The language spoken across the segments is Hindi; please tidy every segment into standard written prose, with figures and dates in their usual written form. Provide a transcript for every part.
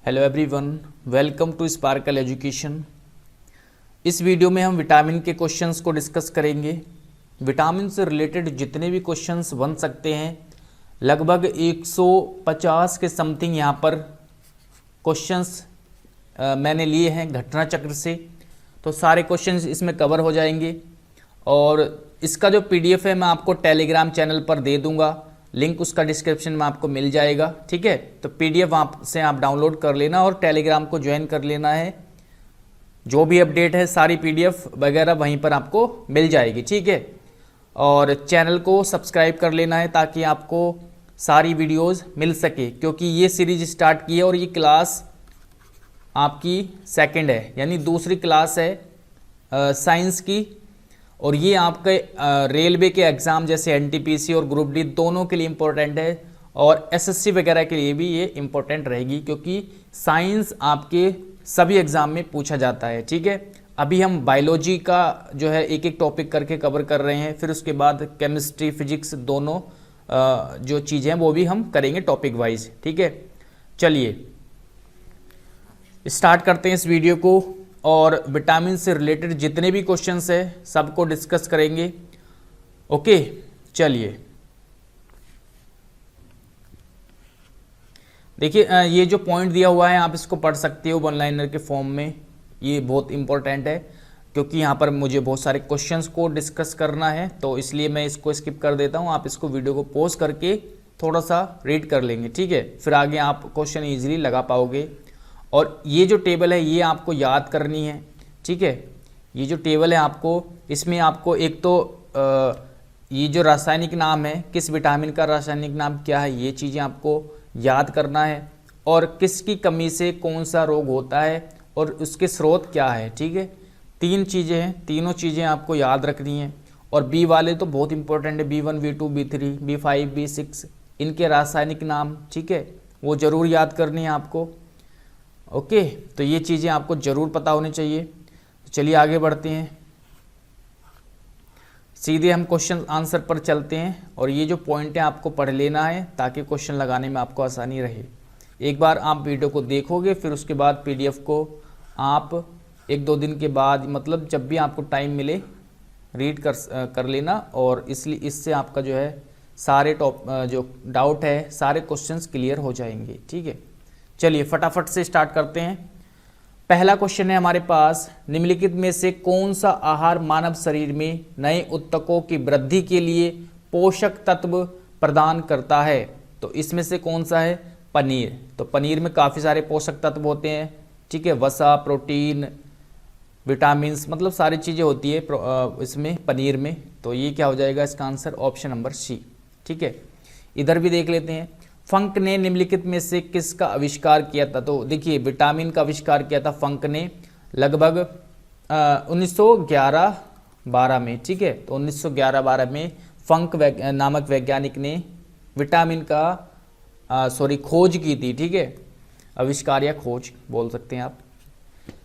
Hello everyone, welcome to sparkle education. इस वीडियो में हम विटामिन के क्वेश्चंस को डिस्कस करेंगे। विटामिन से रिलेटेड जितने भी क्वेश्चंस बन सकते हैं, लगभग 150 के समथिंग यहाँ पर क्वेश्चंस मैंने लिए हैं घटना चक्र से, तो सारे क्वेश्चंस इसमें कवर हो जाएंगे। और इसका जो पीडीएफ है मैं आपको टेलीग्राम चैनल पर दे दूंगा, लिंक उसका डिस्क्रिप्शन में आपको मिल जाएगा। ठीक है, तो पीडीएफ वहाँ से आप डाउनलोड कर लेना और टेलीग्राम को ज्वाइन कर लेना है। जो भी अपडेट है सारी पीडीएफ वगैरह वहीं पर आपको मिल जाएगी। ठीक है, और चैनल को सब्सक्राइब कर लेना है ताकि आपको सारी वीडियोस मिल सके, क्योंकि ये सीरीज स्टार्ट की है और ये क्लास आपकी सेकंड है, यानी दूसरी क्लास है साइंस की। और ये आपके रेलवे के एग्ज़ाम जैसे एनटीपीसी और ग्रुप डी दोनों के लिए इम्पोर्टेंट है, और एसएससी वगैरह के लिए भी ये इम्पोर्टेंट रहेगी, क्योंकि साइंस आपके सभी एग्ज़ाम में पूछा जाता है। ठीक है, अभी हम बायोलॉजी का जो है एक एक टॉपिक करके कवर कर रहे हैं, फिर उसके बाद केमिस्ट्री फिजिक्स दोनों जो चीज़ें हैं वो भी हम करेंगे टॉपिक वाइज। ठीक है, चलिए स्टार्ट करते हैं इस वीडियो को, और विटामिन से रिलेटेड जितने भी क्वेश्चंस है सबको डिस्कस करेंगे। ओके, चलिए देखिए, ये जो पॉइंट दिया हुआ है आप इसको पढ़ सकते हो वन लाइनर के फॉर्म में। ये बहुत इंपॉर्टेंट है क्योंकि यहाँ पर मुझे बहुत सारे क्वेश्चंस को डिस्कस करना है, तो इसलिए मैं इसको स्किप कर देता हूँ। आप इसको वीडियो को पॉज करके थोड़ा सा रीड कर लेंगे। ठीक है, फिर आगे आप क्वेश्चन ईजिली लगा पाओगे। और ये जो टेबल है ये आपको याद करनी है। ठीक है, ये जो टेबल है आपको, इसमें आपको एक तो ये जो रासायनिक नाम है, किस विटामिन का रासायनिक नाम क्या है, ये चीज़ें आपको याद करना है, और किसकी कमी से कौन सा रोग होता है और उसके स्रोत क्या है। ठीक है, तीन चीज़ें हैं, तीनों चीज़ें आपको याद रखनी है। और बी वाले तो बहुत इंपॉर्टेंट है, B1 B2 B3 B5 B6, इनके रासायनिक नाम। ठीक है, वो ज़रूर याद करनी है आपको। ओके, तो ये चीज़ें आपको ज़रूर पता होनी चाहिए। तो चलिए आगे बढ़ते हैं, सीधे हम क्वेश्चन आंसर पर चलते हैं। और ये जो पॉइंट है आपको पढ़ लेना है ताकि क्वेश्चन लगाने में आपको आसानी रहे। एक बार आप वीडियो को देखोगे, फिर उसके बाद पीडीएफ को आप एक दो दिन के बाद, मतलब जब भी आपको टाइम मिले, रीड कर लेना। और इसलिए इससे आपका जो है सारे जो डाउट है सारे क्वेश्चंस क्लियर हो जाएंगे। ठीक है, चलिए फटाफट से स्टार्ट करते हैं। पहला क्वेश्चन है हमारे पास, निम्नलिखित में से कौन सा आहार मानव शरीर में नए ऊतकों की वृद्धि के लिए पोषक तत्व प्रदान करता है? तो इसमें से कौन सा है? पनीर। तो पनीर में काफ़ी सारे पोषक तत्व होते हैं। ठीक है, वसा, प्रोटीन, विटामिन, मतलब सारी चीज़ें होती है इसमें पनीर में। तो ये क्या हो जाएगा इसका आंसर? ऑप्शन नंबर सी। ठीक है, इधर भी देख लेते हैं, फंक ने निम्नलिखित में से किसका आविष्कार किया था? तो देखिए, विटामिन का आविष्कार किया था फंक ने लगभग 1911-12 में। ठीक है, तो 1911-12 में फंक नामक वैज्ञानिक ने विटामिन का खोज की थी। ठीक है, आविष्कार या खोज बोल सकते हैं आप।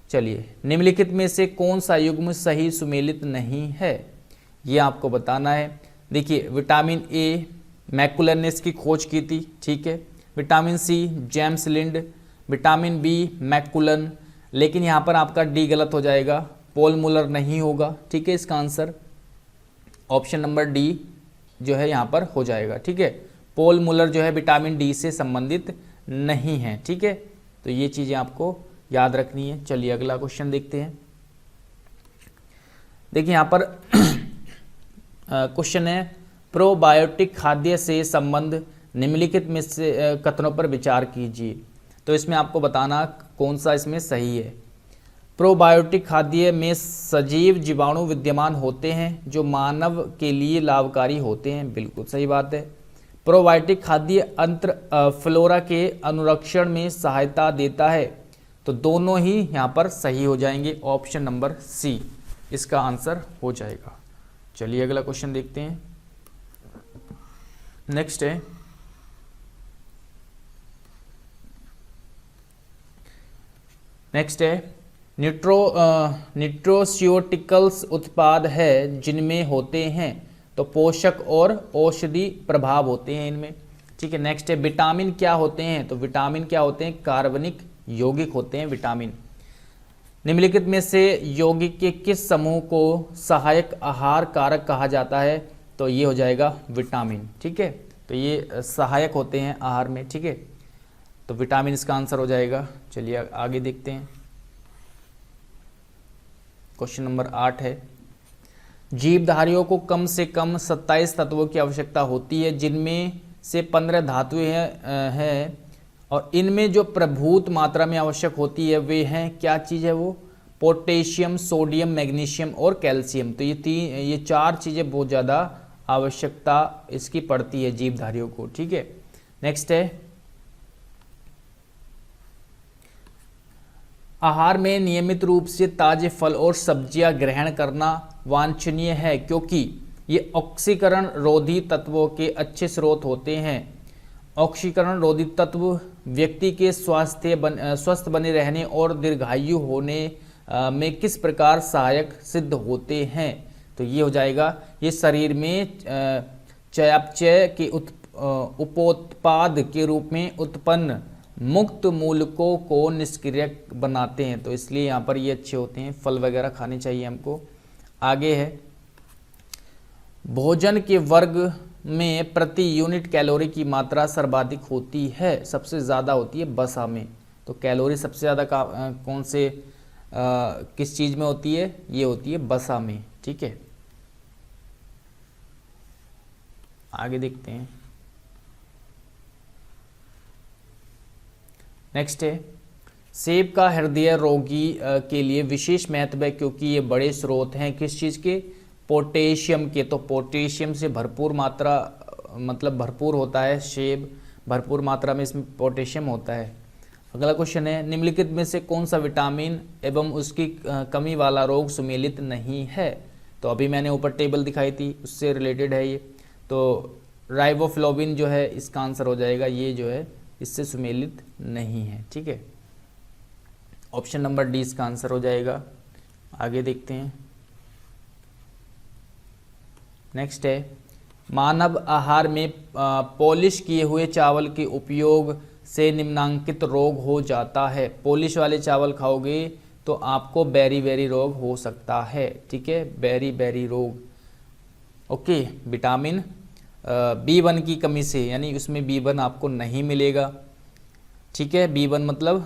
चलिए, निम्नलिखित में से कौन सा युग्म सही सुमेलित नहीं है, ये आपको बताना है। देखिए, विटामिन ए मैकुलन ने इसकी खोज की थी। ठीक है, vitamin C James Lind, vitamin B McCollum, लेकिन यहाँ पर आपका डी गलत हो जाएगा, पॉल मुलर नहीं होगा। ठीक है, इसका आंसर ऑप्शन नंबर डी जो है यहाँ पर हो जाएगा। ठीक है, पॉल मुलर जो है विटामिन डी से संबंधित नहीं है। ठीक है, तो ये चीज़ें आपको याद रखनी है। चलिए अगला क्वेश्चन देखते हैं। देखिए यहाँ पर क्वेश्चन है, प्रोबायोटिक खाद्य से संबंध निम्नलिखित में से कथनों पर विचार कीजिए। तो इसमें आपको बताना कौन सा इसमें सही है। प्रोबायोटिक खाद्य में सजीव जीवाणु विद्यमान होते हैं जो मानव के लिए लाभकारी होते हैं, बिल्कुल सही बात है। प्रोबायोटिक खाद्य अंतर फ्लोरा के अनुरक्षण में सहायता देता है, तो दोनों ही यहाँ पर सही हो जाएंगे। ऑप्शन नंबर सी इसका आंसर हो जाएगा। चलिए अगला क्वेश्चन देखते हैं। नेक्स्ट है, न्यूट्रोस्यूटिकल्स उत्पाद है जिनमें होते हैं, तो पोषक और औषधि प्रभाव होते हैं इनमें। ठीक है, नेक्स्ट है, विटामिन क्या होते हैं? तो विटामिन क्या होते हैं? कार्बनिक यौगिक होते हैं विटामिन। निम्नलिखित में से यौगिक के किस समूह को सहायक आहार कारक कहा जाता है? तो ये हो जाएगा विटामिन। ठीक है, तो ये सहायक होते हैं आहार में। ठीक है, तो विटामिन इसका आंसर हो जाएगा। चलिए आगे देखते हैं। क्वेश्चन नंबर 8 है, जीवधारियों को कम से कम 27 तत्वों की आवश्यकता होती है, जिनमें से 15 धातुएं हैं और इनमें जो प्रभूत मात्रा में आवश्यक होती है वे हैं, क्या चीज़ है वो? पोटेशियम, सोडियम, मैग्नीशियम और कैल्शियम। तो ये 4 चीज़ें बहुत ज़्यादा आवश्यकता इसकी पड़ती है जीवधारियों को। ठीक है, नेक्स्ट है, आहार में नियमित रूप से ताजे फल और सब्जियां ग्रहण करना वांछनीय है, क्योंकि ये ऑक्सीकरण रोधी तत्वों के अच्छे स्रोत होते हैं। ऑक्सीकरण रोधी तत्व व्यक्ति के स्वस्थ बने रहने और दीर्घायु होने में किस प्रकार सहायक सिद्ध होते हैं? तो ये हो जाएगा, ये शरीर में चयापचय के उपोत्पाद के रूप में उत्पन्न मुक्त मूलकों को निष्क्रिय बनाते हैं, तो इसलिए यहाँ पर ये अच्छे होते हैं। फल वगैरह खाने चाहिए हमको। आगे है, भोजन के वर्ग में प्रति यूनिट कैलोरी की मात्रा सर्वाधिक होती है, सबसे ज़्यादा होती है वसा में। तो कैलोरी सबसे ज़्यादा कौन से किस चीज़ में होती है? ये होती है वसा में। ठीक है, आगे देखते हैं। नेक्स्ट है, सेब का हृदय रोगी के लिए विशेष महत्व है, क्योंकि ये बड़े स्रोत हैं किस चीज़ के? पोटेशियम के। तो पोटेशियम से भरपूर मात्रा, मतलब भरपूर होता है सेब, भरपूर मात्रा में इसमें पोटेशियम होता है। अगला क्वेश्चन है, निम्नलिखित में से कौन सा विटामिन एवं उसकी कमी वाला रोग सुमेलित नहीं है? तो अभी मैंने ऊपर टेबल दिखाई थी, उससे रिलेटेड है ये। तो राइबोफ्लोविन जो है इसका आंसर हो जाएगा, ये जो है इससे सुमेलित नहीं है। ठीक है, ऑप्शन नंबर डी इसका आंसर हो जाएगा। आगे देखते हैं। नेक्स्ट है, मानव आहार में पॉलिश किए हुए चावल के उपयोग से निम्नांकित रोग हो जाता है। पॉलिश वाले चावल खाओगे तो आपको बेरी रोग हो सकता है। ठीक है, बेरी रोग। ओके, विटामिन B1 की कमी से, यानी उसमें B1 आपको नहीं मिलेगा। ठीक है, B1 मतलब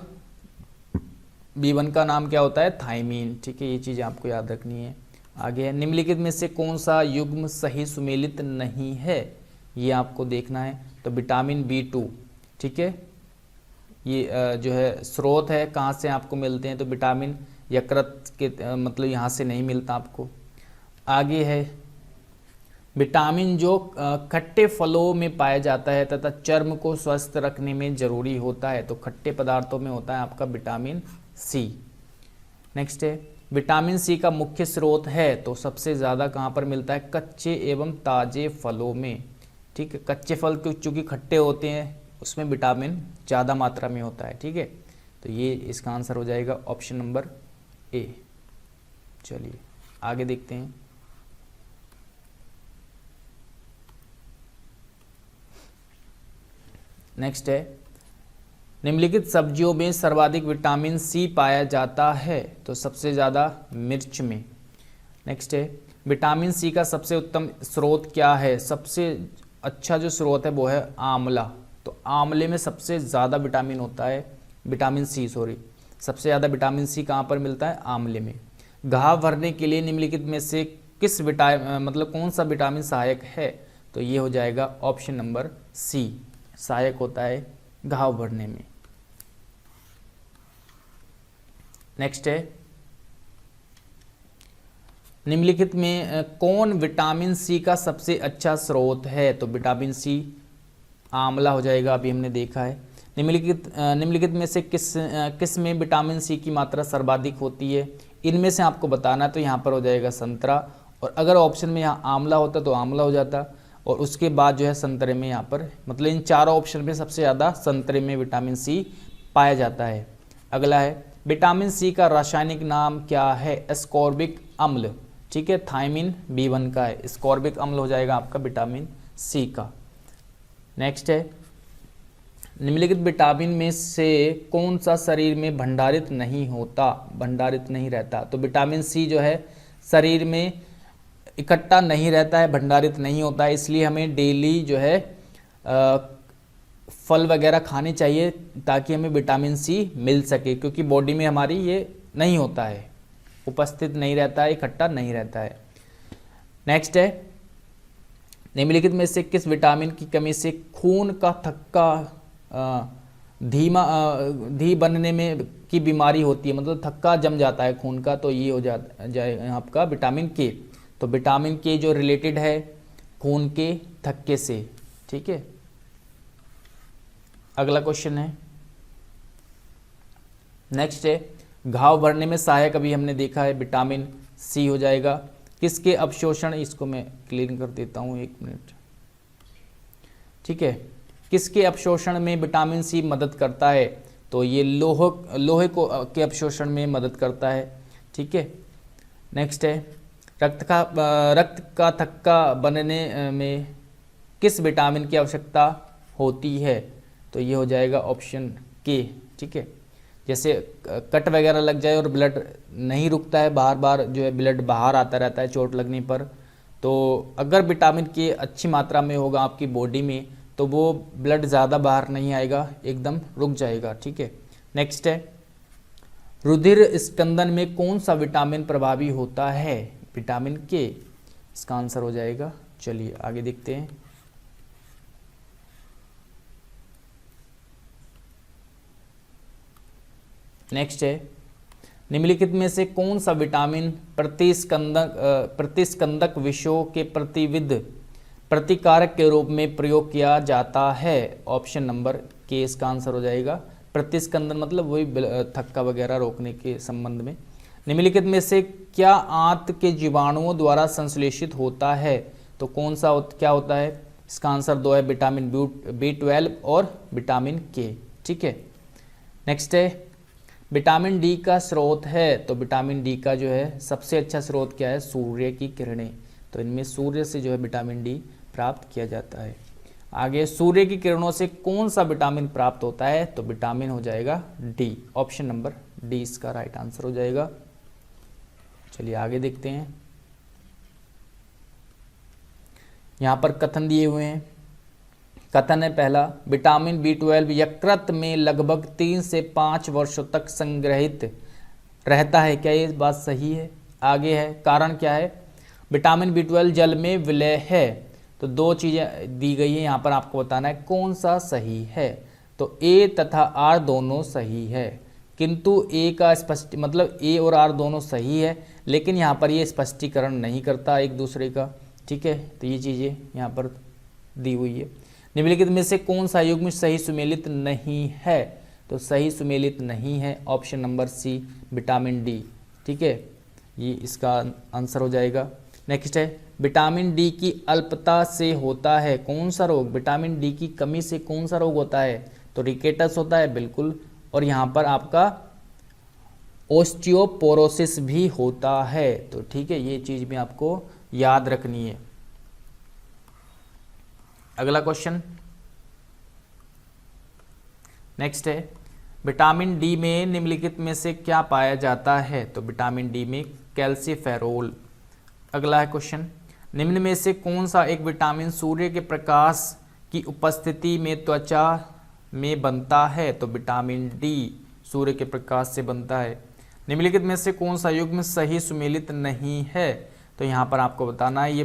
B1 का नाम क्या होता है? थायमीन। ठीक है, ये चीज़ आपको याद रखनी है। आगे है, निम्नलिखित में से कौन सा युग्म सही सुमेलित नहीं है? ये आपको देखना है। तो विटामिन B2। ठीक है, ये जो है स्रोत है, कहाँ से आपको मिलते हैं? तो विटामिन यकृत के, मतलब यहाँ से नहीं मिलता आपको। आगे है, विटामिन जो खट्टे फलों में पाया जाता है तथा चर्म को स्वस्थ रखने में जरूरी होता है। तो खट्टे पदार्थों में होता है आपका विटामिन सी। नेक्स्ट है, विटामिन सी का मुख्य स्रोत है, तो सबसे ज़्यादा कहाँ पर मिलता है? कच्चे एवं ताजे फलों में। ठीक है, कच्चे फल चूँकि खट्टे होते हैं उसमें विटामिन ज़्यादा मात्रा में होता है। ठीक है, तो ये इसका आंसर हो जाएगा ऑप्शन नंबर ए। चलिए आगे देखते हैं। नेक्स्ट है, निम्नलिखित सब्जियों में सर्वाधिक विटामिन सी पाया जाता है। तो सबसे ज़्यादा मिर्च में। नेक्स्ट है, विटामिन सी का सबसे उत्तम स्रोत क्या है? सबसे अच्छा जो स्रोत है वो है आंवला। तो आंवले में सबसे ज़्यादा विटामिन होता है, विटामिन सी सॉरी, सबसे ज़्यादा विटामिन सी कहाँ पर मिलता है? आंवले में। घाव भरने के लिए निम्नलिखित में से किस मतलब कौन सा विटामिन सहायक है? तो ये हो जाएगा ऑप्शन नंबर सी, सहायक होता है घाव भरने में। नेक्स्ट है, निम्नलिखित में कौन विटामिन सी का सबसे अच्छा स्रोत है? तो विटामिन सी आंवला हो जाएगा, अभी हमने देखा है। निम्नलिखित में से किस में विटामिन सी की मात्रा सर्वाधिक होती है? इनमें से आपको बताना है, तो यहाँ पर हो जाएगा संतरा। और अगर ऑप्शन में यहाँ आंवला होता तो आंवला हो जाता, और उसके बाद जो है संतरे में, यहाँ पर मतलब इन चारों ऑप्शन में सबसे ज़्यादा संतरे में विटामिन सी पाया जाता है। अगला है, विटामिन सी का रासायनिक नाम क्या है? एस्कॉर्बिक अम्ल। ठीक है, थायमिन B1 का है, एस्कॉर्बिक अम्ल हो जाएगा आपका विटामिन सी का। नेक्स्ट है, निम्नलिखित विटामिन में से कौन सा शरीर में भंडारित नहीं होता, भंडारित नहीं रहता? तो विटामिन सी जो है शरीर में इकट्ठा नहीं रहता है, भंडारित नहीं होता है, इसलिए हमें डेली जो है फल वगैरह खाने चाहिए ताकि हमें विटामिन सी मिल सके, क्योंकि बॉडी में हमारी ये नहीं होता है, उपस्थित नहीं रहता है, इकट्ठा नहीं रहता है। नेक्स्ट है, निम्नलिखित में से किस विटामिन की कमी से खून का थक्का धी बनने में की बीमारी होती है, मतलब थक्का जम जाता है खून का, तो ये हो जाएगा आपका विटामिन के। तो विटामिन के जो रिलेटेड है खून के थक्के से, ठीक है। अगला क्वेश्चन है, नेक्स्ट है, घाव भरने में सहायक अभी हमने देखा है विटामिन सी हो जाएगा। किसके अवशोषण, इसको मैं क्लीन कर देता हूँ, 1 मिनट, ठीक है। किसके अवशोषण में विटामिन सी मदद करता है? तो ये लोहे के अवशोषण में मदद करता है, ठीक है। नेक्स्ट है, रक्त का थक्का बनने में किस विटामिन की आवश्यकता होती है? तो ये हो जाएगा ऑप्शन के, ठीक है। जैसे कट वगैरह लग जाए और ब्लड नहीं रुकता है, बार बार जो है ब्लड बाहर आता रहता है चोट लगने पर, तो अगर विटामिन के अच्छी मात्रा में होगा आपकी बॉडी में तो वो ब्लड ज़्यादा बाहर नहीं आएगा, एकदम रुक जाएगा, ठीक है। नेक्स्ट है, रुधिर स्कंदन में कौन सा विटामिन प्रभावी होता है? विटामिन के, इसका आंसर हो जाएगा। चलिए आगे देखते हैं। नेक्स्ट है, निम्नलिखित में से कौन सा विटामिन प्रतिस्कंदक विषयों के प्रतिकारक के रूप में प्रयोग किया जाता है? ऑप्शन नंबर के इसका आंसर हो जाएगा। प्रतिस्कंदन मतलब वही थक्का वगैरह रोकने के संबंध में। निम्नलिखित में से क्या आंत के जीवाणुओं द्वारा संश्लेषित होता है? तो कौन सा क्या होता है? इसका आंसर 2 है, विटामिन B12 और विटामिन के, ठीक है। नेक्स्ट है, विटामिन डी का स्रोत है, तो विटामिन डी का जो है सबसे अच्छा स्रोत क्या है? सूर्य की किरणें। तो इनमें सूर्य से जो है विटामिन डी प्राप्त किया जाता है। आगे, सूर्य की किरणों से कौन सा विटामिन प्राप्त होता है? तो विटामिन हो जाएगा डी, ऑप्शन नंबर डी इसका राइट आंसर हो जाएगा। चलिए आगे देखते हैं। यहाँ पर कथन दिए हुए हैं। कथन है पहला, विटामिन B12 यकृत में लगभग 3 से 5 वर्षों तक संग्रहित रहता है। क्या ये बात सही है? आगे है, कारण क्या है? विटामिन B12 जल में विलय है। तो 2 चीज़ें दी गई है, यहाँ पर आपको बताना है कौन सा सही है। तो ए तथा आर दोनों सही है, किंतु ए का स्पष्ट मतलब ए और आर दोनों सही है, लेकिन यहाँ पर ये स्पष्टीकरण नहीं करता एक दूसरे का, ठीक है। तो ये चीज़ें यहाँ पर दी हुई है। निम्नलिखित में से कौन सा युग्म सही सुमेलित नहीं है? तो सही सुमेलित नहीं है option number C, vitamin D, ठीक है। ये इसका आंसर हो जाएगा। नेक्स्ट है, विटामिन डी की अल्पता से होता है कौन सा रोग? विटामिन डी की कमी से कौन सा रोग होता है? तो रिकेटस होता है, बिल्कुल। और यहाँ पर आपका ओस्टियोपोरोसिस भी होता है, तो ठीक है, ये चीज़ भी आपको याद रखनी है। अगला क्वेश्चन नेक्स्ट है, विटामिन डी में निम्नलिखित में से क्या पाया जाता है? तो विटामिन डी में कैल्सीफेरोल। अगला है क्वेश्चन, निम्न में से कौन सा एक विटामिन सूर्य के प्रकाश की उपस्थिति में त्वचा में बनता है? तो विटामिन डी सूर्य के प्रकाश से बनता है। निम्नलिखित में से कौन सा युग्म सही सुमेलित नहीं है? तो यहाँ पर आपको बताना है, ये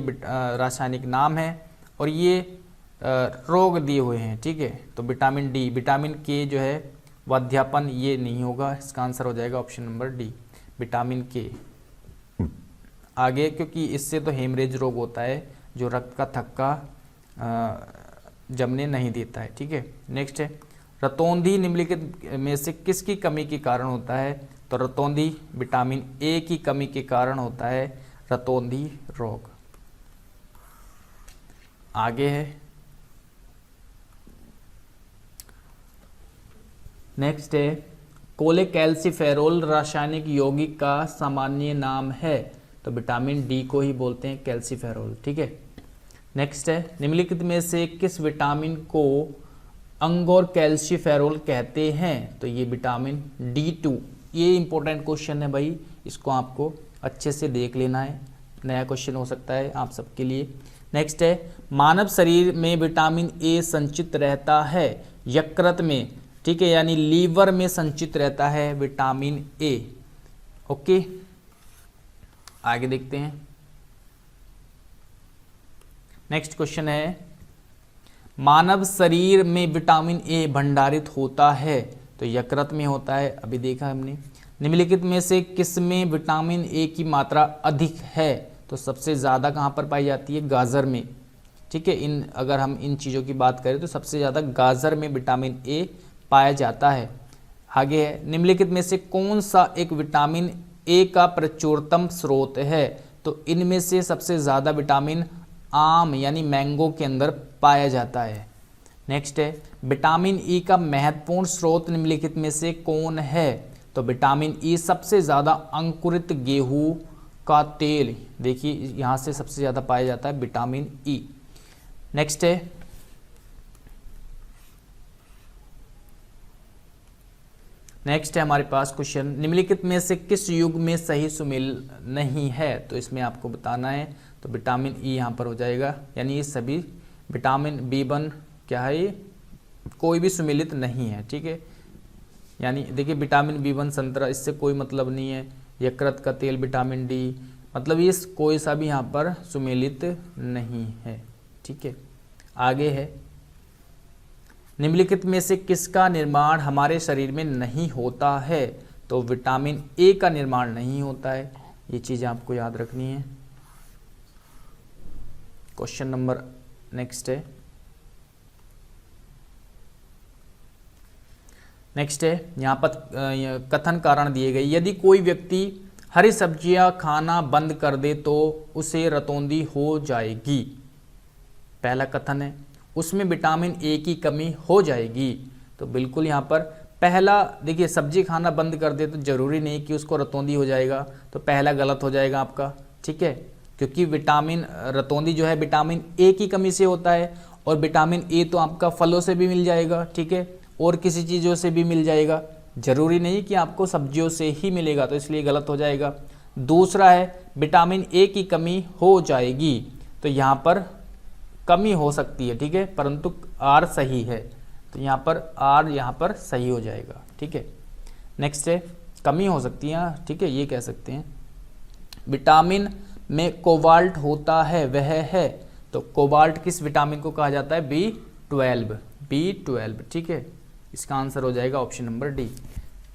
रासायनिक नाम है और ये रोग दिए हुए हैं, ठीक है। तो विटामिन डी, विटामिन के जो है वध्यापन, ये नहीं होगा, इसका आंसर हो जाएगा ऑप्शन नंबर डी, विटामिन के। आगे, क्योंकि इससे तो हेमरेज रोग होता है जो रक्त का थक्का जमने नहीं देता है, ठीक है। नेक्स्ट है, रतौंधी निम्नलिखित में से किसकी कमी के कारण होता है? तो रतौंधी विटामिन ए की कमी के कारण होता है रतौंधी रोग। आगे है, नेक्स्ट है, कोलेकैल्सिफेरोल रासायनिक यौगिक का सामान्य नाम है? तो विटामिन डी को ही बोलते हैं कैल्सिफेरोल, ठीक है। नेक्स्ट है, निम्नलिखित में से किस विटामिन को अंग और कैल्शिफेरोल कहते हैं? तो ये विटामिन D2। ये इंपॉर्टेंट क्वेश्चन है भाई, इसको आपको अच्छे से देख लेना है, नया क्वेश्चन हो सकता है आप सबके लिए। नेक्स्ट है, मानव शरीर में विटामिन ए संचित रहता है यकृत में, ठीक है, यानी लीवर में संचित रहता है विटामिन ए। ओके, आगे देखते हैं। नेक्स्ट क्वेश्चन है, मानव शरीर में विटामिन ए भंडारित होता है? तो यकृत में होता है, अभी देखा हमने। निम्नलिखित में से किस में विटामिन ए की मात्रा अधिक है? तो सबसे ज़्यादा कहाँ पर पाई जाती है? गाजर में, ठीक है। अगर हम इन चीज़ों की बात करें तो सबसे ज़्यादा गाजर में विटामिन ए पाया जाता है। आगे है, निम्नलिखित में से कौन सा एक विटामिन ए का प्रचुरतम स्रोत है? तो इनमें से सबसे ज़्यादा विटामिन आम यानी मैंगो के अंदर पाया जाता है। नेक्स्ट है, विटामिन ई का महत्वपूर्ण स्रोत निम्नलिखित में से कौन है? तो विटामिन ई सबसे ज़्यादा अंकुरित गेहूं का तेल, देखिए यहाँ से सबसे ज़्यादा पाया जाता है विटामिन ई। नेक्स्ट है, हमारे पास क्वेश्चन, निम्नलिखित में से किस युग में सही सुमेल नहीं है? तो इसमें आपको बताना है। तो विटामिन ई यहाँ पर हो जाएगा, यानी ये सभी विटामिन B1 क्या है, ये कोई भी सुमेलित नहीं है, ठीक है। यानी देखिए विटामिन B1 संतरा, इससे कोई मतलब नहीं है। यकृत का तेल विटामिन डी, मतलब ये कोई सा भी यहाँ पर सुमेलित नहीं है, ठीक है। आगे है, निम्नलिखित में से किसका निर्माण हमारे शरीर में नहीं होता है? तो विटामिन ए का निर्माण नहीं होता है, ये चीज़ आपको याद रखनी है। क्वेश्चन नंबर नेक्स्ट है, यहाँ पर कथन कारण दिए गए, यदि कोई व्यक्ति हरी सब्जियां खाना बंद कर दे तो उसे रतौंधी हो जाएगी। पहला कथन है, उसमें विटामिन ए की कमी हो जाएगी। तो बिल्कुल यहाँ पर पहला देखिए, सब्जी खाना बंद कर दे तो जरूरी नहीं कि उसको रतौंधी हो जाएगा, तो पहला गलत हो जाएगा आपका, ठीक है। क्योंकि विटामिन रतौंधी जो है विटामिन ए की कमी से होता है, और विटामिन ए तो आपका फलों से भी मिल जाएगा, ठीक है, और किसी चीज़ों से भी मिल जाएगा, जरूरी नहीं कि आपको सब्जियों से ही मिलेगा, तो इसलिए गलत हो जाएगा। दूसरा है, विटामिन ए की कमी हो जाएगी, तो यहाँ पर कमी हो सकती है, ठीक है, परंतु आर सही है, तो यहाँ पर आर यहाँ पर सही हो जाएगा, ठीक है। नेक्स्ट है, कमी हो सकती है, ठीक है, ये कह सकते हैं। विटामिन में कोबाल्ट होता है, वह है? तो कोबाल्ट किस विटामिन को कहा जाता है? B12, ठीक है, इसका आंसर हो जाएगा ऑप्शन नंबर डी।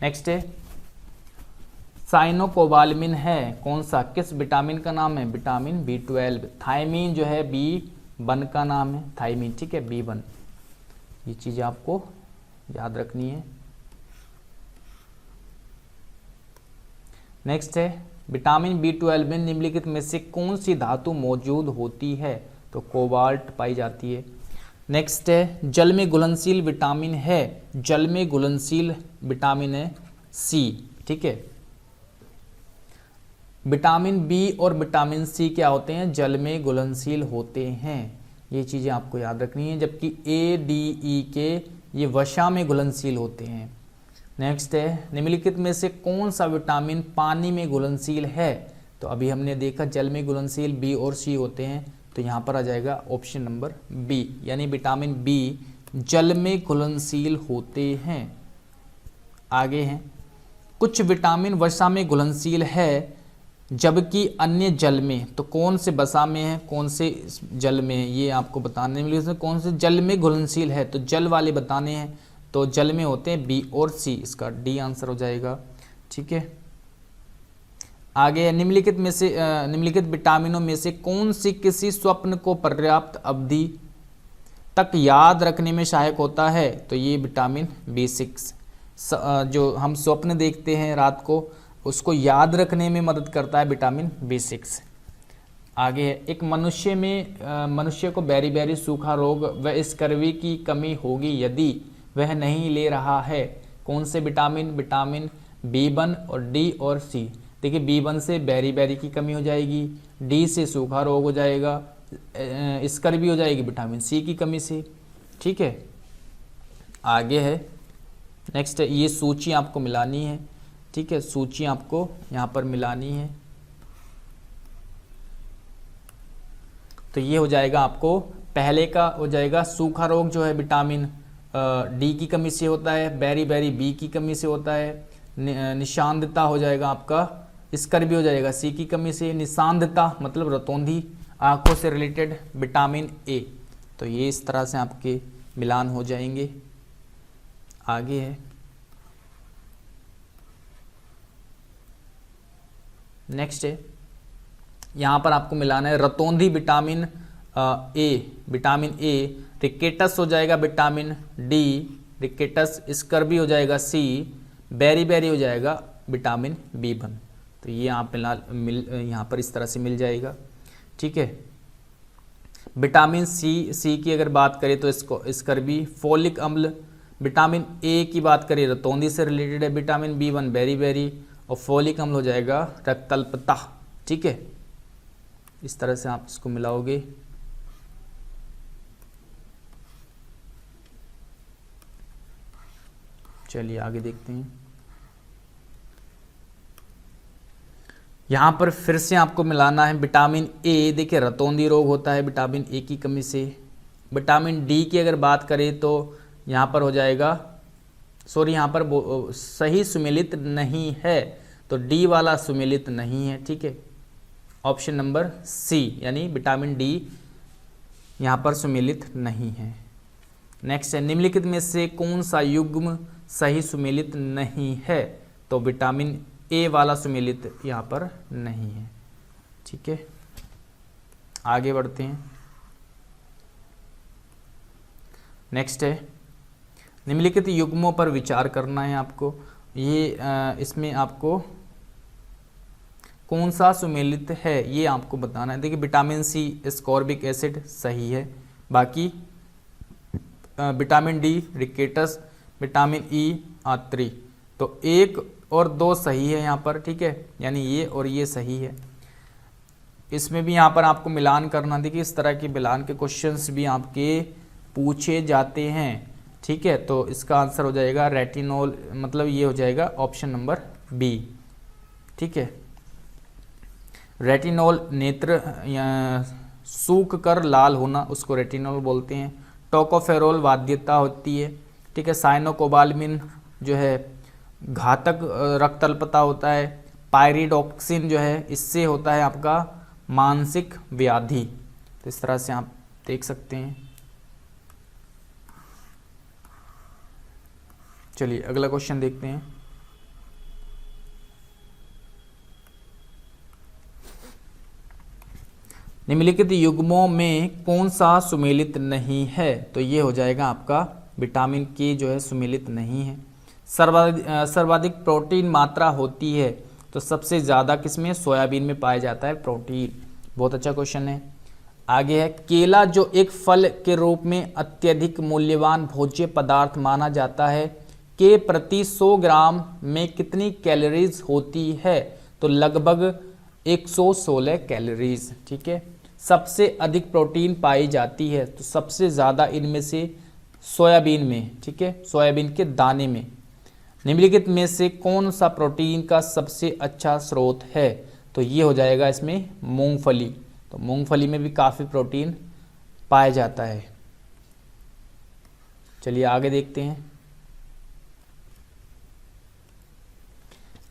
नेक्स्ट है, साइनोकोबालमिन है कौन सा, किस विटामिन का नाम है? Vitamin B12। थायमीन जो है B1 का नाम है, थायमीन, ठीक है, B1। ये चीज़ आपको याद रखनी है। नेक्स्ट है, विटामिन B12 में निम्नलिखित में से कौन सी धातु मौजूद होती है? तो कोबाल्ट पाई जाती है। नेक्स्ट है, जल में घुलनशील विटामिन है, जल में घुलनशील विटामिन है C, ठीक है। विटामिन बी और विटामिन सी क्या होते हैं? जल में घुलनशील होते हैं, ये चीज़ें आपको याद रखनी है। जबकि ए डी ई के ये वसा में घुलनशील होते हैं। नेक्स्ट है, निम्नलिखित में से कौन सा विटामिन पानी में घुलनशील है? तो अभी हमने देखा जल में घुलनशील बी और सी होते हैं, तो यहाँ पर आ जाएगा ऑप्शन नंबर बी, यानी विटामिन बी जल में घुलनशील होते हैं। आगे हैं, कुछ विटामिन वसा में घुलनशील है जबकि अन्य जल में, तो कौन से वसा में है, कौन से जल में है, ये आपको बताने में, कौन से जल में घुलनशील है, तो जल वाले बताने हैं, तो जल में होते हैं बी और सी, इसका डी आंसर हो जाएगा, ठीक है। आगे, निम्नलिखित में से निम्नलिखित विटामिनों में से कौन सी किसी स्वप्न को पर्याप्त अवधि तक याद रखने में सहायक होता है? तो ये विटामिन B6 जो हम स्वप्न देखते हैं रात को, उसको याद रखने में मदद करता है विटामिन B6। आगे है, एक मनुष्य को बेरी सूखा रोग व स्कर्वी की कमी होगी यदि वह नहीं ले रहा है। कौन से विटामिन? विटामिन B1 और डी और सी। देखिए B1 से बेरी की कमी हो जाएगी, डी से सूखा रोग हो जाएगा, स्कर्वी हो जाएगी विटामिन सी की कमी से, ठीक है। आगे है नेक्स्ट है, ये सूची आपको मिलानी है, ठीक है, सूची आपको यहाँ पर मिलानी है। तो ये हो जाएगा आपको, पहले का हो जाएगा सूखा रोग जो है विटामिन डी की कमी से होता है, बेरी बेरी बी की कमी से होता है, निशानदता हो जाएगा आपका, स्कर्वी हो जाएगा सी की कमी से, निशानदता मतलब रतौंधी आंखों से रिलेटेड विटामिन ए। तो ये इस तरह से आपके मिलान हो जाएंगे। आगे है नेक्स्ट है, यहाँ पर आपको मिलाना है रतौंधी विटामिन ए, रिकेटस हो जाएगा विटामिन डी, रिकेटस स्कर्वी हो जाएगा सी, बेरी बेरी हो जाएगा विटामिन B1। तो ये आप यहाँ पर इस तरह से मिल जाएगा, ठीक है। विटामिन सी की अगर बात करें तो इसको स्कर्वी, फोलिक अम्ल, विटामिन ए की बात करें रतौंधी से रिलेटेड है, विटामिन B1 बेरी बेरी, और फोलिक अम्ल हो जाएगा रक्तल्पता, ठीक है। इस तरह से आप इसको मिलाओगे। चलिए आगे देखते हैं। यहाँ पर फिर से आपको मिलाना है विटामिन ए। देखिए रतौंधी रोग होता है विटामिन ए की कमी से। विटामिन डी की अगर बात करें तो यहाँ पर हो जाएगा, सॉरी यहाँ पर सही सुमेलित नहीं है, तो डी वाला सुमेलित नहीं है, ठीक है। ऑप्शन नंबर सी यानी विटामिन डी यहाँ पर सुमेलित नहीं है। नेक्स्ट है, निम्नलिखित में से कौन सा युग्म सही सुमेलित नहीं है? तो विटामिन ए वाला सुमेलित यहाँ पर नहीं है, ठीक है। आगे बढ़ते हैं। नेक्स्ट है, निम्नलिखित युग्मों पर विचार करना है आपको। ये इसमें आपको कौन सा सुमेलित है ये आपको बताना है। देखिए विटामिन सी एस्कॉर्बिक एसिड सही है, बाकी vitamin D rickets, vitamin E आत्री, तो 1 और 2 सही है यहाँ पर, ठीक है, यानी ये और ये सही है। इसमें भी यहाँ पर आपको मिलान करना। देखिए इस तरह के मिलान के क्वेश्चंस भी आपके पूछे जाते हैं, ठीक है। तो इसका आंसर हो जाएगा रेटिनॉल, मतलब ये हो जाएगा ऑप्शन नंबर बी, ठीक है। रेटिनॉल नेत्र सूख कर लाल होना, उसको रेटिनॉल बोलते हैं। टोकोफेरोल वाद्यता होती है, ठीक है। साइनोकोबालमिन जो है घातक रक्तअल्पता होता है। पायरिडॉक्सिन जो है इससे होता है आपका मानसिक व्याधि। तो इस तरह से आप देख सकते हैं। चलिए अगला क्वेश्चन देखते हैं। निम्नलिखित युग्मों में कौन सा सुमेलित नहीं है? तो ये हो जाएगा आपका विटामिन के जो है सुमेलित नहीं है। सर्वाधिक प्रोटीन मात्रा होती है, तो सबसे ज़्यादा किसमें? सोयाबीन में पाया जाता है प्रोटीन। बहुत अच्छा क्वेश्चन है। आगे है, केला जो एक फल के रूप में अत्यधिक मूल्यवान भोज्य पदार्थ माना जाता है, के प्रति 100 ग्राम में कितनी कैलोरीज होती है? तो लगभग 116 कैलोरीज, ठीक है। सबसे अधिक प्रोटीन पाई जाती है, तो सबसे ज़्यादा इनमें से सोयाबीन में, ठीक है, सोयाबीन के दाने में। निम्नलिखित में से कौन सा प्रोटीन का सबसे अच्छा स्रोत है? तो ये हो जाएगा इसमें मूंगफली। तो मूंगफली में भी काफ़ी प्रोटीन पाया जाता है। चलिए आगे देखते हैं।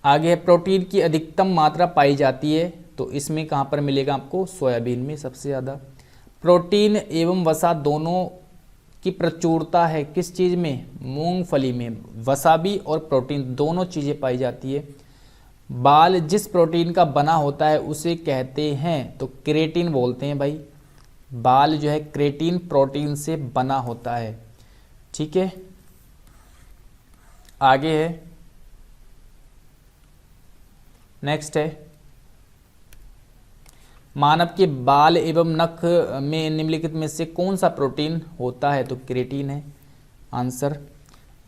आगे है, प्रोटीन की अधिकतम मात्रा पाई जाती है, तो इसमें कहाँ पर मिलेगा आपको? सोयाबीन में सबसे ज़्यादा। प्रोटीन एवं वसा दोनों की प्रचुरता है किस चीज़ में? मूंगफली में। वसा भी और प्रोटीन दोनों चीज़ें पाई जाती है। बाल जिस प्रोटीन का बना होता है उसे कहते हैं, तो क्रेटिन बोलते हैं भाई। बाल जो है क्रेटिन प्रोटीन से बना होता है, ठीक है। आगे है, नेक्स्ट है, मानव के बाल एवं नख में निम्नलिखित में से कौन सा प्रोटीन होता है? तो क्रेटिन है आंसर।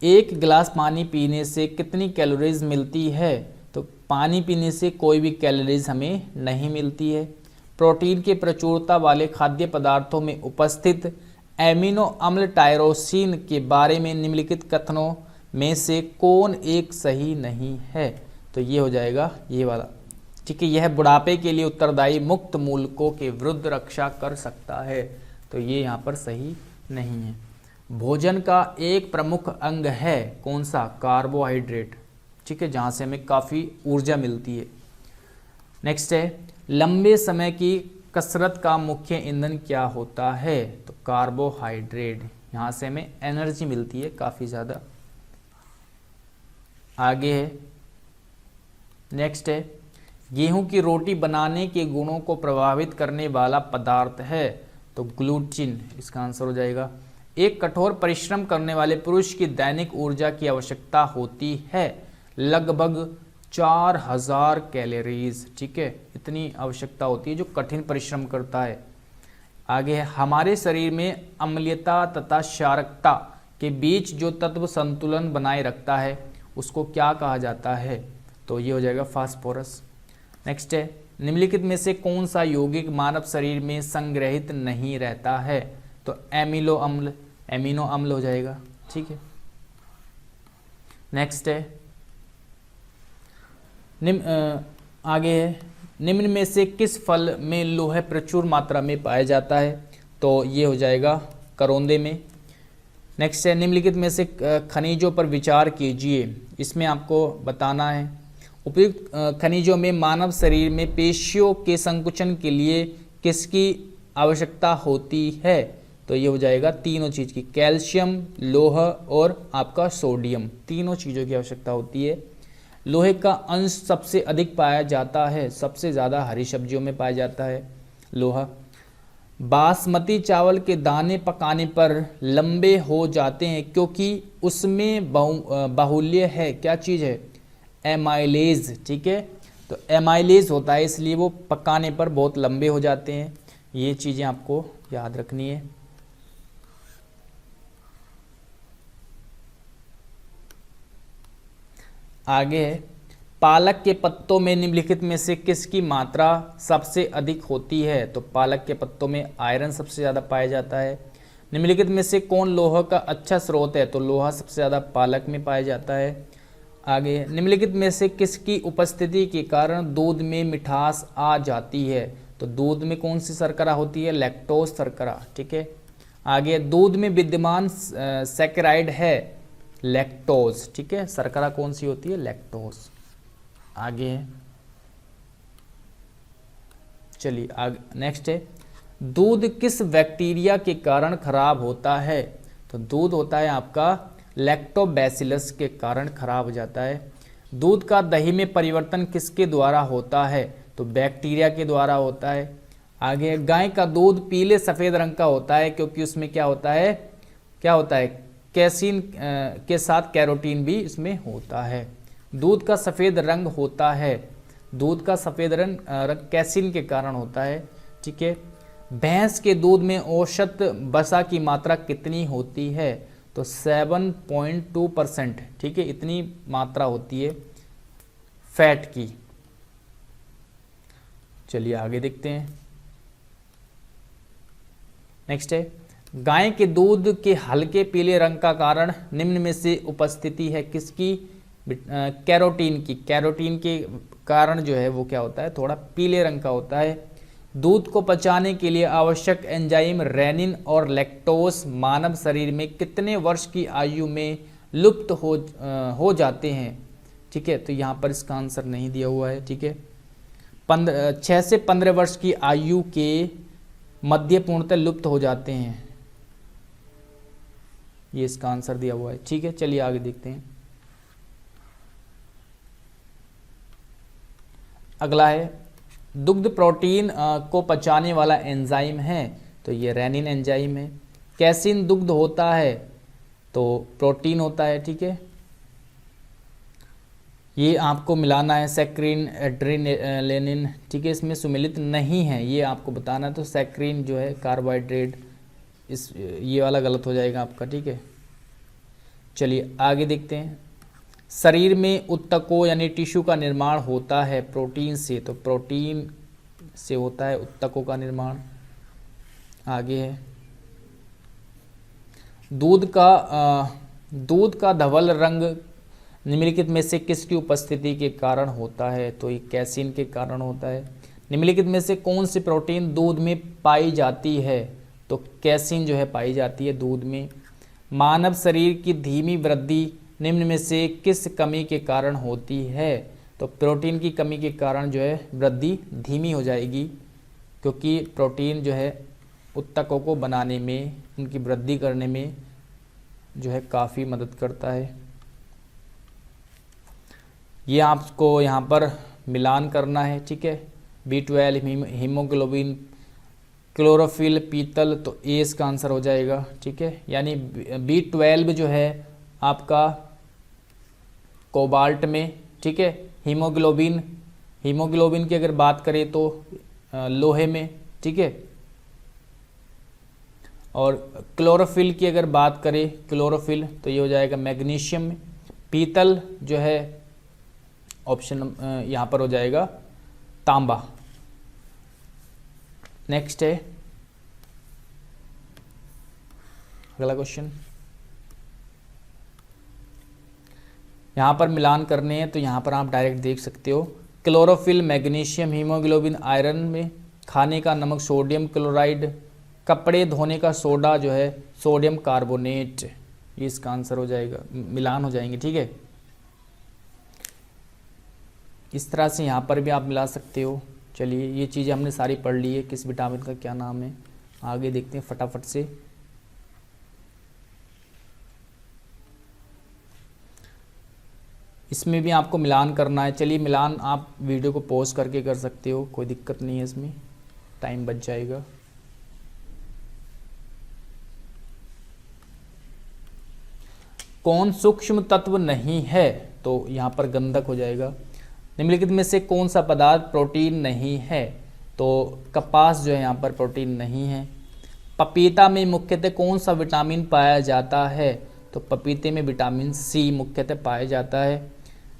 1 गिलास पानी पीने से कितनी कैलोरीज मिलती है? तो पानी पीने से कोई भी कैलोरीज हमें नहीं मिलती है। प्रोटीन के प्रचुरता वाले खाद्य पदार्थों में उपस्थित एमिनो अम्ल टायरोसिन के बारे में निम्नलिखित कथनों में से कौन एक सही नहीं है? तो ये हो जाएगा ये वाला, ठीक है। यह बुढ़ापे के लिए उत्तरदायी मुक्त मूलकों के विरुद्ध रक्षा कर सकता है, तो ये यहाँ पर सही नहीं है। भोजन का एक प्रमुख अंग है कौन सा? कार्बोहाइड्रेट, ठीक है, जहाँ से हमें काफ़ी ऊर्जा मिलती है। नेक्स्ट है, लंबे समय की कसरत का मुख्य ईंधन क्या होता है? तो कार्बोहाइड्रेट, यहाँ से हमें एनर्जी मिलती है काफ़ी ज़्यादा। आगे है, नेक्स्ट है, गेहूं की रोटी बनाने के गुणों को प्रभावित करने वाला पदार्थ है? तो ग्लूटीन इसका आंसर हो जाएगा। एक कठोर परिश्रम करने वाले पुरुष की दैनिक ऊर्जा की आवश्यकता होती है लगभग 4000 कैलोरीज, ठीक है, इतनी आवश्यकता होती है जो कठिन परिश्रम करता है। आगे है, हमारे शरीर में अम्लीयता तथा क्षारकता के बीच जो तत्व संतुलन बनाए रखता है उसको क्या कहा जाता है? तो ये हो जाएगा फास्फोरस। नेक्स्ट है, निम्नलिखित में से कौन सा यौगिक मानव शरीर में संग्रहित नहीं रहता है? तो एमिनो अम्ल हो जाएगा, ठीक है। नेक्स्ट है, आगे है, निम्न में से किस फल में लोहा प्रचुर मात्रा में पाया जाता है? तो ये हो जाएगा करौंदे में। नेक्स्ट है, निम्नलिखित में से खनिजों पर विचार कीजिए, इसमें आपको बताना है उपयुक्त खनिजों में मानव शरीर में पेशियों के संकुचन के लिए किसकी आवश्यकता होती है? तो ये हो जाएगा तीनों चीज़ की, कैल्शियम, लोह और आपका सोडियम, तीनों चीज़ों की आवश्यकता होती है। लोहे का अंश सबसे अधिक पाया जाता है, सबसे ज़्यादा हरी सब्जियों में पाया जाता है लोहा। बासमती चावल के दाने पकाने पर लंबे हो जाते हैं क्योंकि उसमें बाहुल्य है, क्या चीज़ है? एमाइलेज, ठीक है, तो एमाइलेज होता है इसलिए वो पकाने पर बहुत लंबे हो जाते हैं। ये चीज़ें आपको याद रखनी है। आगे है, पालक के पत्तों में निम्नलिखित में से किसकी मात्रा सबसे अधिक होती है? तो पालक के पत्तों में आयरन सबसे ज़्यादा पाया जाता है। निम्नलिखित में से कौन लोहा का अच्छा स्रोत है? तो लोहा सबसे ज़्यादा पालक में पाया जाता है। आगे, निम्नलिखित में से किसकी उपस्थिति के कारण दूध में मिठास आ जाती है? तो दूध में कौन सी शर्करा होती है? लैक्टोज शर्करा, ठीक है। आगे, दूध में विद्यमान सैकराइड है लैक्टोज, ठीक है, शर्करा कौन सी होती है? लैक्टोज। आगे है, चलिए आगे, नेक्स्ट है, दूध किस बैक्टीरिया के कारण खराब होता है? तो दूध होता है आपका लैक्टोबैसिलस के कारण खराब हो जाता है। दूध का दही में परिवर्तन किसके द्वारा होता है? तो बैक्टीरिया के द्वारा होता है। आगे, गाय का दूध पीले सफ़ेद रंग का होता है क्योंकि उसमें क्या होता है? कैसीन के साथ कैरोटीन भी इसमें होता है। दूध का सफ़ेद रंग होता है, दूध का सफ़ेद रंग कैसीन के कारण होता है, ठीक है। भैंस के दूध में औसत वसा की मात्रा कितनी होती है? तो 7.2%, ठीक है, इतनी मात्रा होती है फैट की। चलिए आगे देखते हैं। नेक्स्ट है, गाय के दूध के हल्के पीले रंग का कारण निम्न में से उपस्थिति है किसकी? कैरोटीन की। कैरोटीन के कारण जो है वो क्या होता है? थोड़ा पीले रंग का होता है। दूध को पचाने के लिए आवश्यक एंजाइम रेनिन और लैक्टोज मानव शरीर में कितने वर्ष की आयु में लुप्त हो जाते हैं? ठीक है, तो यहाँ पर इसका आंसर नहीं दिया हुआ है, ठीक है। 6 से 15 वर्ष की आयु के मध्य पूर्णतः लुप्त हो जाते हैं, ये इसका आंसर दिया हुआ है, ठीक है। चलिए आगे देखते हैं। अगला है, दुग्ध प्रोटीन को पचाने वाला एंजाइम है, तो ये रेनिन एंजाइम है। कैसीन दुग्ध होता है, तो प्रोटीन होता है, ठीक है। ये आपको मिलाना है सैक्रिन एड्रेनालिन, ठीक है, इसमें सुमेलित नहीं है, ये आपको बताना है। तो सैक्रिन जो है कार्बोहाइड्रेट, ये वाला गलत हो जाएगा आपका, ठीक है। चलिए आगे देखते हैं। शरीर में ऊतकों यानी टिश्यू का निर्माण होता है प्रोटीन से, तो प्रोटीन से होता है ऊतकों का निर्माण। आगे है, दूध का धवल रंग निम्नलिखित में से किसकी उपस्थिति के कारण होता है? तो ये कैसीन के कारण होता है। निम्नलिखित में से कौन सी प्रोटीन दूध में पाई जाती है? तो कैसीन जो है पाई जाती है दूध में। मानव शरीर की धीमी वृद्धि निम्न में से किस कमी के कारण होती है? तो प्रोटीन की कमी के कारण जो है वृद्धि धीमी हो जाएगी, क्योंकि प्रोटीन जो है उत्तकों को बनाने में, उनकी वृद्धि करने में जो है काफ़ी मदद करता है। ये आपको यहाँ पर मिलान करना है, ठीक है। B12, हीमोग्लोबिन, क्लोरोफिल, पीतल, तो ए इसका आंसर हो जाएगा, ठीक है। यानी B12 जो है आपका कोबाल्ट में, ठीक है। हीमोग्लोबिन की अगर बात करें तो लोहे में, ठीक है। और क्लोरोफिल की अगर बात करें, क्लोरोफिल, तो ये हो जाएगा मैग्नीशियम में। पीतल जो है ऑप्शन यहाँ पर हो जाएगा तांबा। नेक्स्ट है अगला क्वेश्चन। यहाँ पर मिलान करने हैं तो यहाँ पर आप डायरेक्ट देख सकते हो। क्लोरोफिल, मैग्नीशियम, हीमोग्लोबिन, आयरन में, खाने का नमक सोडियम क्लोराइड, कपड़े धोने का सोडा जो है सोडियम कार्बोनेट, ये इसका आंसर हो जाएगा, मिलान हो जाएंगे, ठीक है। इस तरह से यहाँ पर भी आप मिला सकते हो। चलिए ये चीज़ें हमने सारी पढ़ ली है, किस विटामिन का क्या नाम है। आगे देखते हैं फटाफट से। इसमें भी आपको मिलान करना है। चलिए मिलान आप वीडियो को पॉज करके कर सकते हो, कोई दिक्कत नहीं है, इसमें टाइम बच जाएगा। कौन सूक्ष्म तत्व नहीं है? तो यहाँ पर गंधक हो जाएगा। निम्नलिखित में से कौन सा पदार्थ प्रोटीन नहीं है? तो कपास जो है यहाँ पर प्रोटीन नहीं है। पपीता में मुख्यतः कौन सा विटामिन पाया जाता है? तो पपीते में विटामिन सी मुख्यतः पाया जाता है।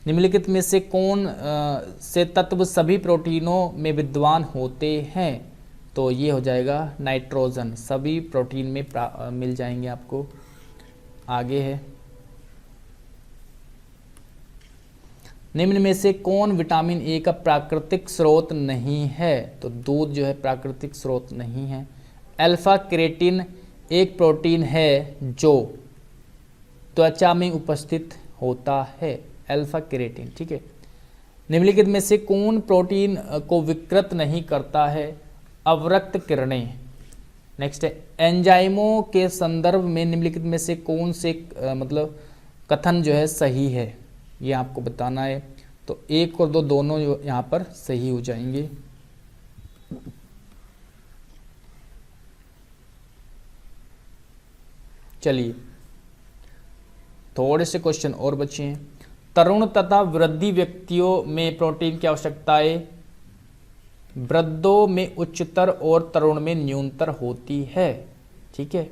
निम्नलिखित में से कौन से तत्व सभी प्रोटीनों में विद्यमान होते हैं? तो ये हो जाएगा नाइट्रोजन, सभी प्रोटीन में मिल जाएंगे आपको। आगे है, निम्न में से कौन विटामिन ए का प्राकृतिक स्रोत नहीं है? तो दूध जो है प्राकृतिक स्रोत नहीं है। अल्फा केराटिन एक प्रोटीन है जो त्वचा में उपस्थित होता है, अल्फा केराटिन, ठीक है। निम्नलिखित में से कौन प्रोटीन को विकृत नहीं करता है? अवरक्त किरणें। नेक्स्ट है, एंजाइमों के संदर्भ में निम्नलिखित में से कौन से मतलब कथन जो है सही है, ये आपको बताना है। तो 1 और 2 दोनों यहाँ पर सही हो जाएंगे। चलिए थोड़े से क्वेश्चन और बचे हैं। तरुण तथा वृद्धि व्यक्तियों में प्रोटीन की आवश्यकताएं वृद्धों में उच्चतर और तरुण में न्यूनतर होती है, ठीक है।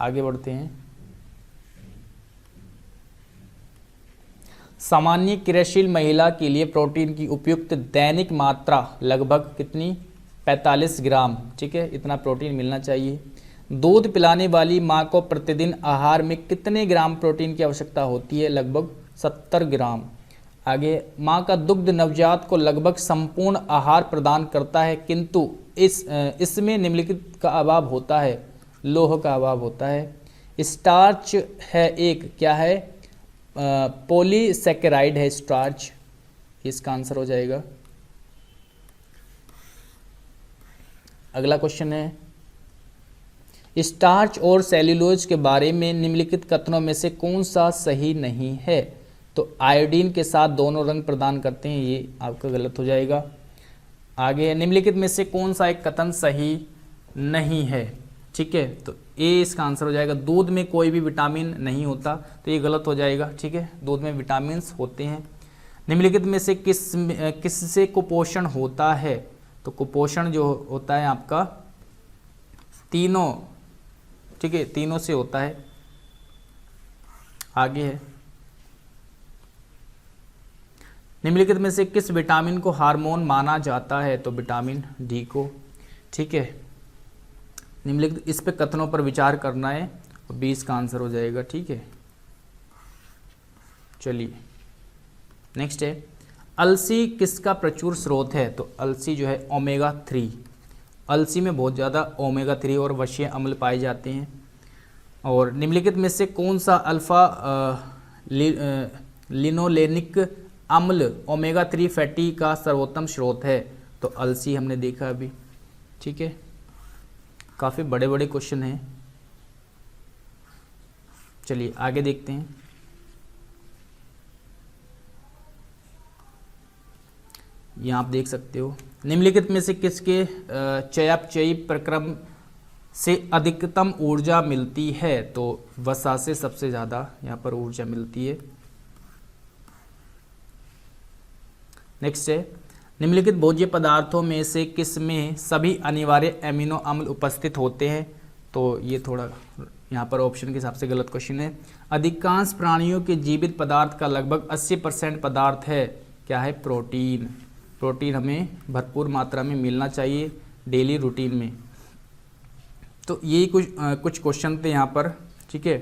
आगे बढ़ते हैं। सामान्य क्रियाशील महिला के लिए प्रोटीन की उपयुक्त दैनिक मात्रा लगभग कितनी? 45 ग्राम, ठीक है, इतना प्रोटीन मिलना चाहिए। दूध पिलाने वाली मां को प्रतिदिन आहार में कितने ग्राम प्रोटीन की आवश्यकता होती है? लगभग 70 ग्राम। आगे, मां का दुग्ध नवजात को लगभग संपूर्ण आहार प्रदान करता है, किंतु इसमें निम्नलिखित का अभाव होता है, लोह का अभाव होता है। स्टार्च है एक, क्या है? पॉलीसैकेराइड है स्टार्च, इसका आंसर हो जाएगा। अगला क्वेश्चन है, स्टार्च और सेल्यूलोज के बारे में निम्नलिखित कथनों में से कौन सा सही नहीं है? तो आयोडीन के साथ दोनों रंग प्रदान करते हैं, ये आपका गलत हो जाएगा। आगे, निम्नलिखित में से कौन सा एक कथन सही नहीं है? ठीक है, तो ए इसका आंसर हो जाएगा। दूध में कोई भी विटामिन नहीं होता, तो ये गलत हो जाएगा, ठीक है। दूध में विटामिन होते हैं। निम्नलिखित में से किससे कुपोषण होता है? तो कुपोषण जो होता है आपका तीनों, ठीक है, तीनों से होता है। आगे है, निम्नलिखित में से किस विटामिन को हार्मोन माना जाता है? तो विटामिन डी को, ठीक है। निम्नलिखित इस पे कथनों पर विचार करना है और 20 का आंसर हो जाएगा। ठीक है, चलिए नेक्स्ट है, अलसी किसका प्रचुर स्रोत है? तो अलसी जो है ओमेगा 3, अलसी में बहुत ज़्यादा ओमेगा 3 और वशीय अम्ल पाए जाते हैं। और निम्नलिखित में से कौन सा अल्फा लिनोलेनिक अम्ल ओमेगा 3 फैटी का सर्वोत्तम स्रोत है? तो अलसी हमने देखा अभी। ठीक है, काफ़ी बड़े बड़े क्वेश्चन हैं। चलिए आगे देखते हैं। यहाँ आप देख सकते हो, निम्नलिखित में से किसके चयापचयी प्रक्रम से अधिकतम ऊर्जा मिलती है? तो वसा से सबसे ज़्यादा यहाँ पर ऊर्जा मिलती है। नेक्स्ट है, निम्नलिखित भोज्य पदार्थों में से किस में सभी अनिवार्य एमिनो अम्ल उपस्थित होते हैं? तो ये थोड़ा यहाँ पर ऑप्शन के हिसाब से गलत क्वेश्चन है। अधिकांश प्राणियों के जीवित पदार्थ का लगभग 80% पदार्थ है, क्या है? प्रोटीन। प्रोटीन हमें भरपूर मात्रा में मिलना चाहिए डेली रूटीन में। तो यही कुछ क्वेश्चन थे यहाँ पर। ठीक है,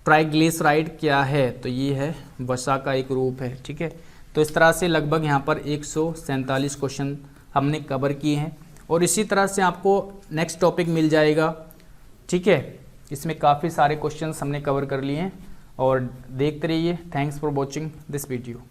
ट्राइग्लिसराइड क्या है? तो ये है वसा का एक रूप है। ठीक है, तो इस तरह से लगभग यहाँ पर 147 क्वेश्चन हमने कवर किए हैं और इसी तरह से आपको नेक्स्ट टॉपिक मिल जाएगा। ठीक है, इसमें काफ़ी सारे क्वेश्चंस हमने कवर कर लिए हैं और देखते रहिए। Thanks for watching this video.